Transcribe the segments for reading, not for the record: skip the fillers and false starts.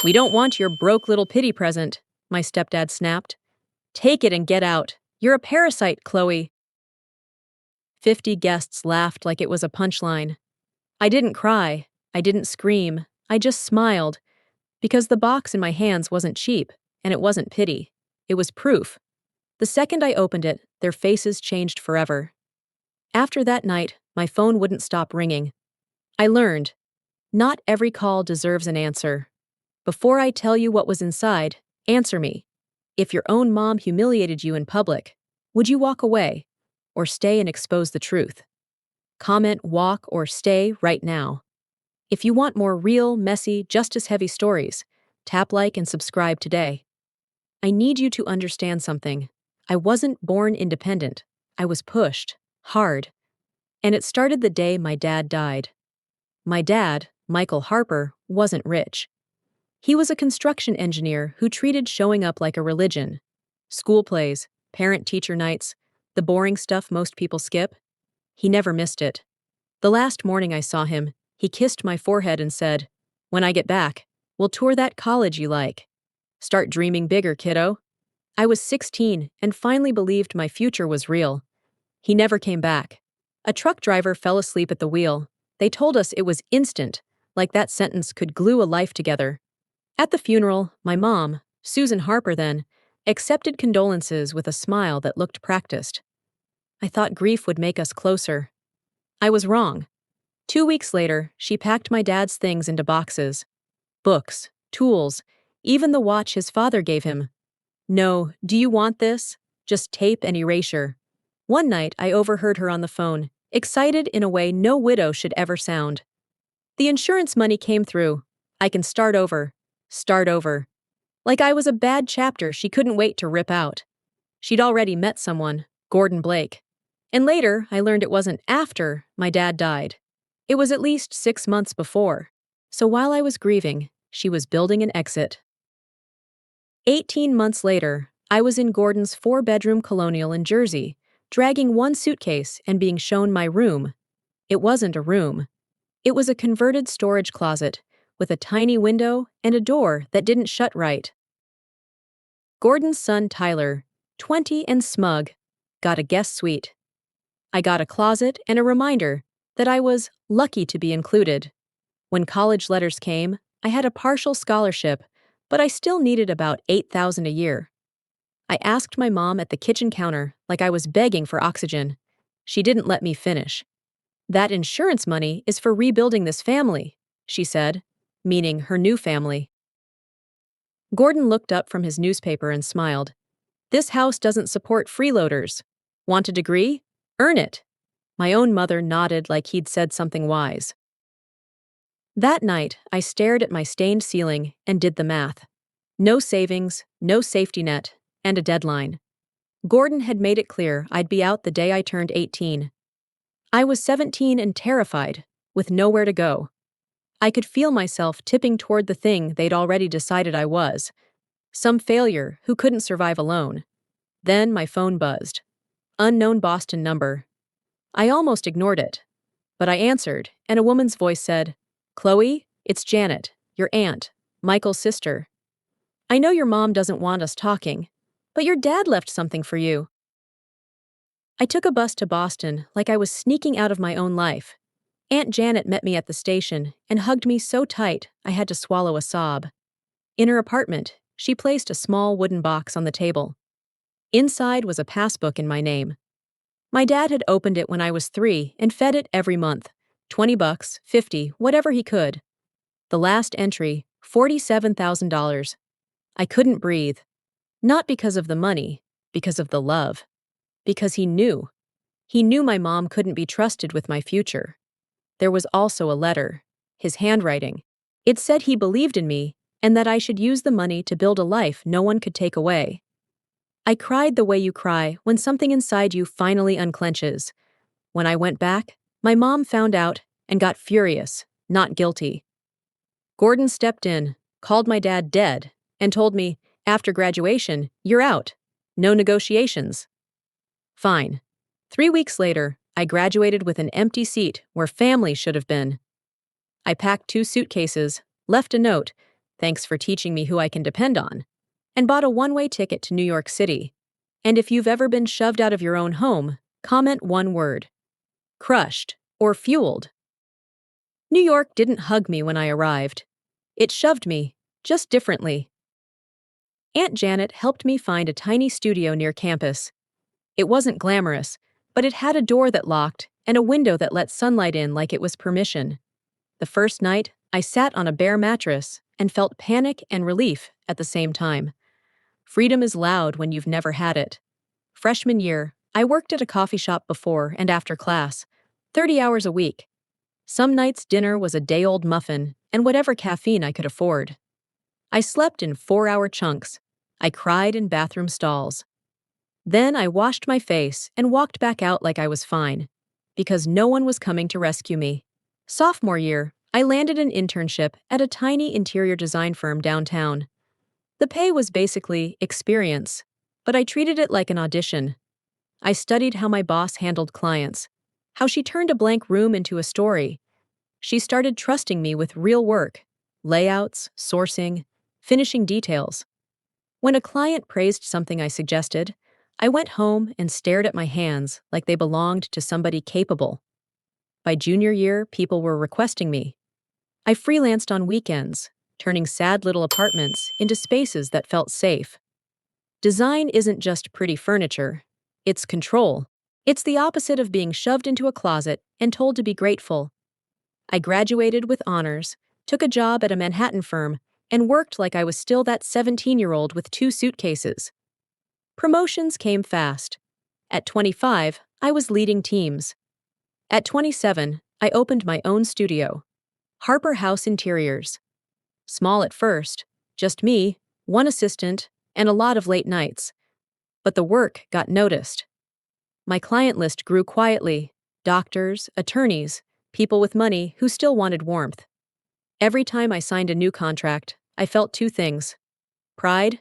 We don't want your broke little pity present, my stepdad snapped. Take it and get out. You're a parasite, Chloe. 50 guests laughed like it was a punchline. I didn't cry. I didn't scream. I just smiled. Because the box in my hands wasn't cheap, and it wasn't pity. It was proof. The second I opened it, their faces changed forever. After that night, my phone wouldn't stop ringing. I learned, not every call deserves an answer. Before I tell you what was inside, answer me. If your own mom humiliated you in public, would you walk away or stay and expose the truth? Comment walk or stay right now. If you want more real, messy, justice-heavy stories, tap like and subscribe today. I need you to understand something. I wasn't born independent. I was pushed, hard. And it started the day my dad died. My dad, Michael Harper, wasn't rich. He was a construction engineer who treated showing up like a religion. School plays, parent-teacher nights, the boring stuff most people skip. He never missed it. The last morning I saw him, he kissed my forehead and said, "When I get back, we'll tour that college you like. Start dreaming bigger, kiddo." I was 16 and finally believed my future was real. He never came back. A truck driver fell asleep at the wheel. They told us it was instant, like that sentence could glue a life together. At the funeral, my mom, Susan Harper then, accepted condolences with a smile that looked practiced. I thought grief would make us closer. I was wrong. 2 weeks later, she packed my dad's things into boxes. Books, tools, even the watch his father gave him. "No, do you want this?" Just tape and erasure. One night, I overheard her on the phone, excited in a way no widow should ever sound. The insurance money came through. I can start over. Start over. Like I was a bad chapter she couldn't wait to rip out. She'd already met someone, Gordon Blake. And later, I learned it wasn't after my dad died. It was at least 6 months before. So while I was grieving, she was building an exit. 18 months later, I was in Gordon's 4-bedroom colonial in Jersey, dragging one suitcase and being shown my room. It wasn't a room. It was a converted storage closet with a tiny window and a door that didn't shut right. Gordon's son Tyler, 20 and smug, got a guest suite. I got a closet and a reminder that I was lucky to be included. When college letters came, I had a partial scholarship, but I still needed about $8,000 a year. I asked my mom at the kitchen counter like I was begging for oxygen. She didn't let me finish. "That insurance money is for rebuilding this family," she said, meaning her new family. Gordon looked up from his newspaper and smiled. "This house doesn't support freeloaders. Want a degree? Earn it." My own mother nodded like he'd said something wise. That night, I stared at my stained ceiling and did the math. No savings, no safety net, and a deadline. Gordon had made it clear I'd be out the day I turned 18. I was 17 and terrified, with nowhere to go. I could feel myself tipping toward the thing they'd already decided I was. Some failure who couldn't survive alone. Then my phone buzzed. Unknown Boston number. I almost ignored it. But I answered, and a woman's voice said, "Chloe, it's Janet, your aunt, Michael's sister. I know your mom doesn't want us talking, but your dad left something for you." I took a bus to Boston like I was sneaking out of my own life. Aunt Janet met me at the station and hugged me so tight I had to swallow a sob. In her apartment, she placed a small wooden box on the table. Inside was a passbook in my name. My dad had opened it when I was 3 and fed it every month, $20, $50, whatever he could. The last entry, $47,000. I couldn't breathe. Not because of the money, because of the love. Because he knew. He knew my mom couldn't be trusted with my future. There was also a letter, his handwriting. It said he believed in me and that I should use the money to build a life no one could take away. I cried the way you cry when something inside you finally unclenches. When I went back, my mom found out and got furious, not guilty. Gordon stepped in, called my dad dead, and told me, "After graduation, you're out. No negotiations." Fine. 3 weeks later, I graduated with an empty seat where family should have been. I packed 2 suitcases, left a note, Thanks for teaching me who I can depend on. And bought a one-way ticket to New York City. And if you've ever been shoved out of your own home, comment one word: crushed or fueled. New York didn't hug me when I arrived. It shoved me, just differently. Aunt Janet helped me find a tiny studio near campus. It wasn't glamorous, but it had a door that locked and a window that let sunlight in like it was permission. The first night, I sat on a bare mattress and felt panic and relief at the same time. Freedom is loud when you've never had it. Freshman year, I worked at a coffee shop before and after class, 30 hours a week. Some nights dinner was a day-old muffin and whatever caffeine I could afford. I slept in 4-hour chunks. I cried in bathroom stalls. Then I washed my face and walked back out like I was fine, because no one was coming to rescue me. Sophomore year, I landed an internship at a tiny interior design firm downtown. The pay was basically experience, but I treated it like an audition. I studied how my boss handled clients, how she turned a blank room into a story. She started trusting me with real work, layouts, sourcing, finishing details. When a client praised something I suggested, I went home and stared at my hands like they belonged to somebody capable. By junior year, people were requesting me. I freelanced on weekends, turning sad little apartments into spaces that felt safe. Design isn't just pretty furniture, it's control. It's the opposite of being shoved into a closet and told to be grateful. I graduated with honors, took a job at a Manhattan firm, and worked like I was still that 17-year-old with 2 suitcases. Promotions came fast. At 25, I was leading teams. At 27, I opened my own studio, Harper House Interiors. Small at first, just me, one assistant, and a lot of late nights. But the work got noticed. My client list grew quietly: doctors, attorneys, people with money who still wanted warmth. Every time I signed a new contract, I felt 2 things: pride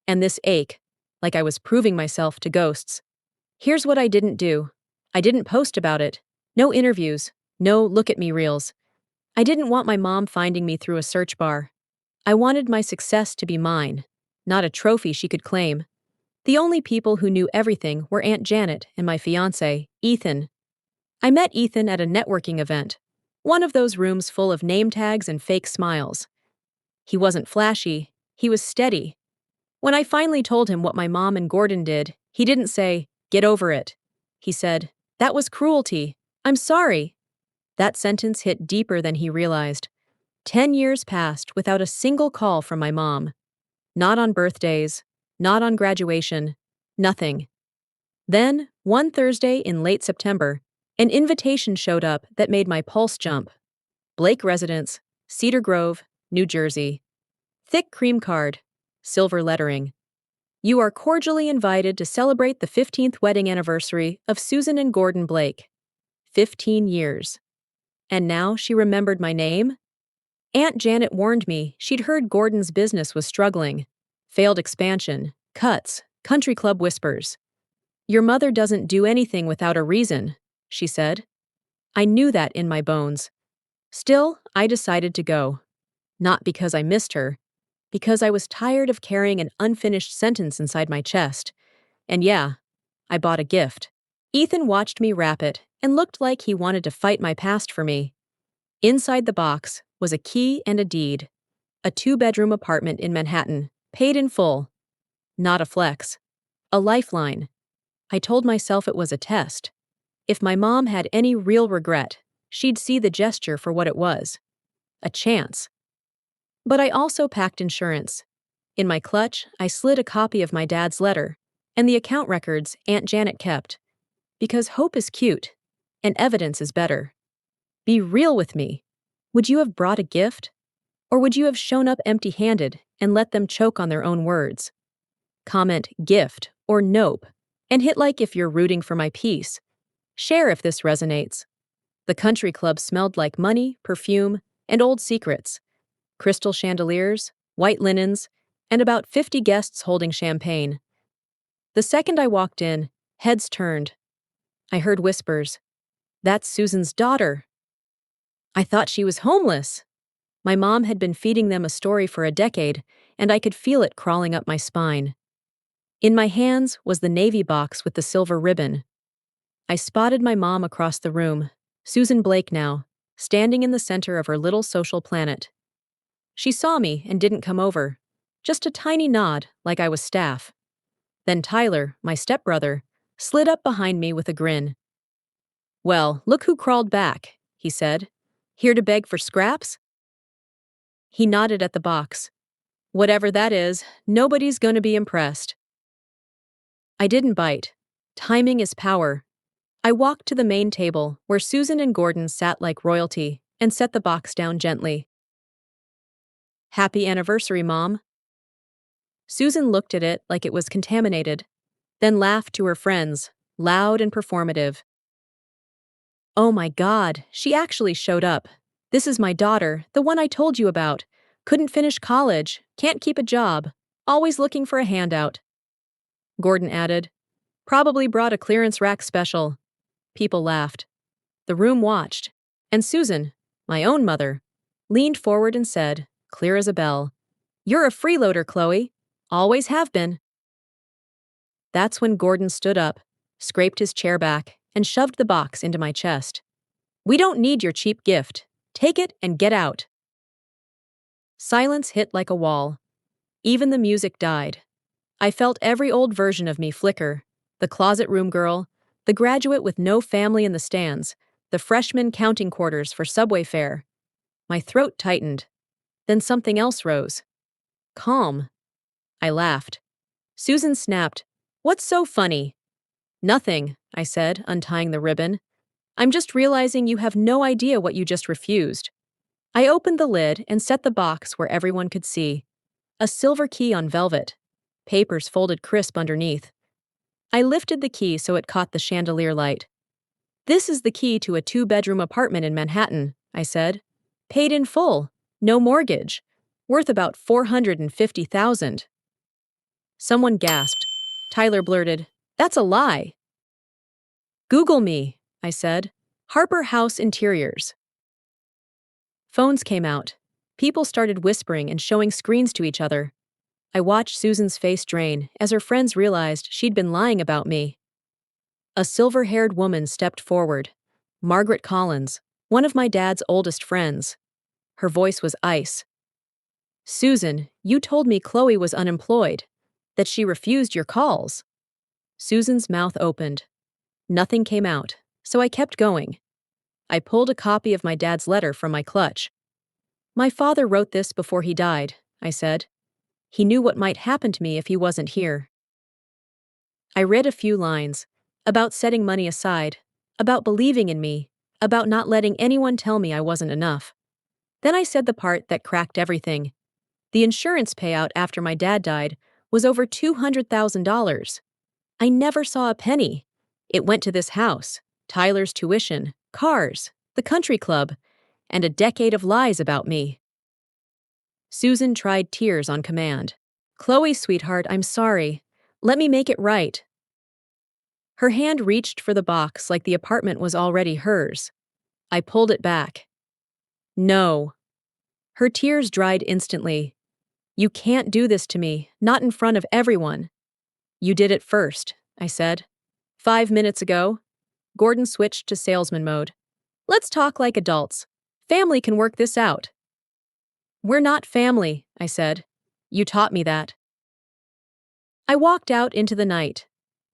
and this ache, like I was proving myself to ghosts. Here's what I didn't do. I didn't post about it. No interviews. No look at me reels. I didn't want my mom finding me through a search bar. I wanted my success to be mine, not a trophy she could claim. The only people who knew everything were Aunt Janet and my fiancé, Ethan. I met Ethan at a networking event, one of those rooms full of name tags and fake smiles. He wasn't flashy, he was steady. When I finally told him what my mom and Gordon did, he didn't say, "Get over it." He said, "That was cruelty. I'm sorry." That sentence hit deeper than he realized. 10 years passed without a single call from my mom. Not on birthdays, not on graduation, nothing. Then, one Thursday in late September, an invitation showed up that made my pulse jump. Blake Residence, Cedar Grove, New Jersey. Thick cream card, silver lettering. You are cordially invited to celebrate the 15th wedding anniversary of Susan and Gordon Blake. 15 years. And now she remembered my name? Aunt Janet warned me she'd heard Gordon's business was struggling. Failed expansion, cuts, country club whispers. Your mother doesn't do anything without a reason, she said. I knew that in my bones. Still, I decided to go. Not because I missed her, because I was tired of carrying an unfinished sentence inside my chest. And yeah, I bought a gift. Ethan watched me wrap it and looked like he wanted to fight my past for me. Inside the box was a key and a deed. A 2-bedroom apartment in Manhattan, paid in full. Not a flex. A lifeline. I told myself it was a test. If my mom had any real regret, she'd see the gesture for what it was. A chance. But I also packed insurance. In my clutch, I slid a copy of my dad's letter and the account records Aunt Janet kept. Because hope is cute, and evidence is better. Be real with me. Would you have brought a gift? Or would you have shown up empty-handed and let them choke on their own words? Comment gift or nope, and hit like if you're rooting for my peace. Share if this resonates. The country club smelled like money, perfume, and old secrets. Crystal chandeliers, white linens, and about 50 guests holding champagne. The second I walked in, heads turned. I heard whispers. That's Susan's daughter. I thought she was homeless. My mom had been feeding them a story for a decade, and I could feel it crawling up my spine. In my hands was the navy box with the silver ribbon. I spotted my mom across the room, Susan Blake now, standing in the center of her little social planet. She saw me and didn't come over, just a tiny nod like I was staff. Then Tyler, my stepbrother, slid up behind me with a grin. "Well, look who crawled back," he said. "Here to beg for scraps?" He nodded at the box. "Whatever that is, nobody's gonna be impressed." I didn't bite. Timing is power. I walked to the main table, where Susan and Gordon sat like royalty, and set the box down gently. "Happy anniversary, Mom." Susan looked at it like it was contaminated, then laughed to her friends, loud and performative. "Oh my God, she actually showed up. This is my daughter, the one I told you about. Couldn't finish college, can't keep a job, always looking for a handout." Gordon added, "Probably brought a clearance rack special." People laughed. The room watched, and Susan, my own mother, leaned forward and said, clear as a bell, "You're a freeloader, Chloe. Always have been." That's when Gordon stood up, scraped his chair back, and shoved the box into my chest. "We don't need your cheap gift. Take it and get out." Silence hit like a wall. Even the music died. I felt every old version of me flicker: the closet room girl, the graduate with no family in the stands, the freshman counting quarters for subway fare. My throat tightened. Then something else rose. Calm. I laughed. Susan snapped, "What's so funny?" "Nothing," I said, untying the ribbon. "I'm just realizing you have no idea what you just refused." I opened the lid and set the box where everyone could see. A silver key on velvet. Papers folded crisp underneath. I lifted the key so it caught the chandelier light. "This is the key to a 2-bedroom apartment in Manhattan," I said. "Paid in full. No mortgage. Worth about $450,000. Someone gasped. Tyler blurted, "That's a lie." "Google me," I said. "Harper House Interiors." Phones came out. People started whispering and showing screens to each other. I watched Susan's face drain as her friends realized she'd been lying about me. A silver-haired woman stepped forward. Margaret Collins, one of my dad's oldest friends. Her voice was ice. "Susan, you told me Chloe was unemployed, that she refused your calls." Susan's mouth opened. Nothing came out, so I kept going. I pulled a copy of my dad's letter from my clutch. "My father wrote this before he died," I said. "He knew what might happen to me if he wasn't here." I read a few lines, about setting money aside, about believing in me, about not letting anyone tell me I wasn't enough. Then I said the part that cracked everything. The insurance payout after my dad died was over $200,000. I never saw a penny. It went to this house, Tyler's tuition, cars, the country club, and a decade of lies about me. Susan tried tears on command. "Chloe, sweetheart, I'm sorry. Let me make it right." Her hand reached for the box like the apartment was already hers. I pulled it back. "No." Her tears dried instantly. "You can't do this to me, not in front of everyone." "You did it first," I said. 5 minutes ago." Gordon switched to salesman mode. "Let's talk like adults. Family can work this out." "We're not family," I said. "You taught me that." I walked out into the night.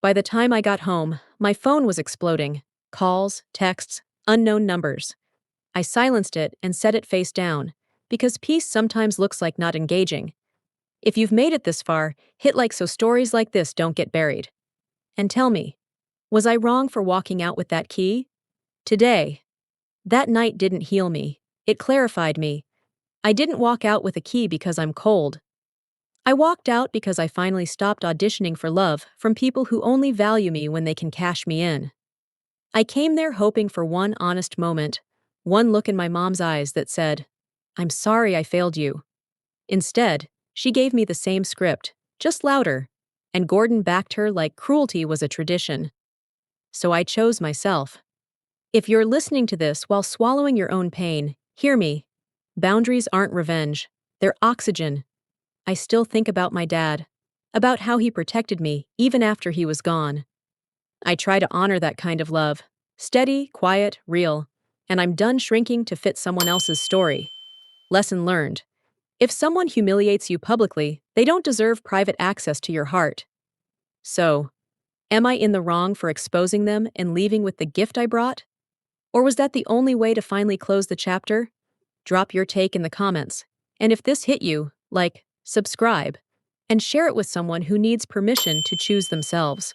By the time I got home, my phone was exploding. Calls, texts, unknown numbers. I silenced it and set it face down, because peace sometimes looks like not engaging. If you've made it this far, hit like so stories like this don't get buried. And tell me, was I wrong for walking out with that key? Today. That night didn't heal me. It clarified me. I didn't walk out with a key because I'm cold. I walked out because I finally stopped auditioning for love from people who only value me when they can cash me in. I came there hoping for one honest moment, one look in my mom's eyes that said, "I'm sorry I failed you." Instead, she gave me the same script, just louder, and Gordon backed her like cruelty was a tradition. So I chose myself. If you're listening to this while swallowing your own pain, hear me. Boundaries aren't revenge, they're oxygen. I still think about my dad, about how he protected me even after he was gone. I try to honor that kind of love. Steady, quiet, real. And I'm done shrinking to fit someone else's story. Lesson learned. If someone humiliates you publicly, they don't deserve private access to your heart. So, am I in the wrong for exposing them and leaving with the gift I brought? Or was that the only way to finally close the chapter? Drop your take in the comments. And if this hit you, like, subscribe, and share it with someone who needs permission to choose themselves.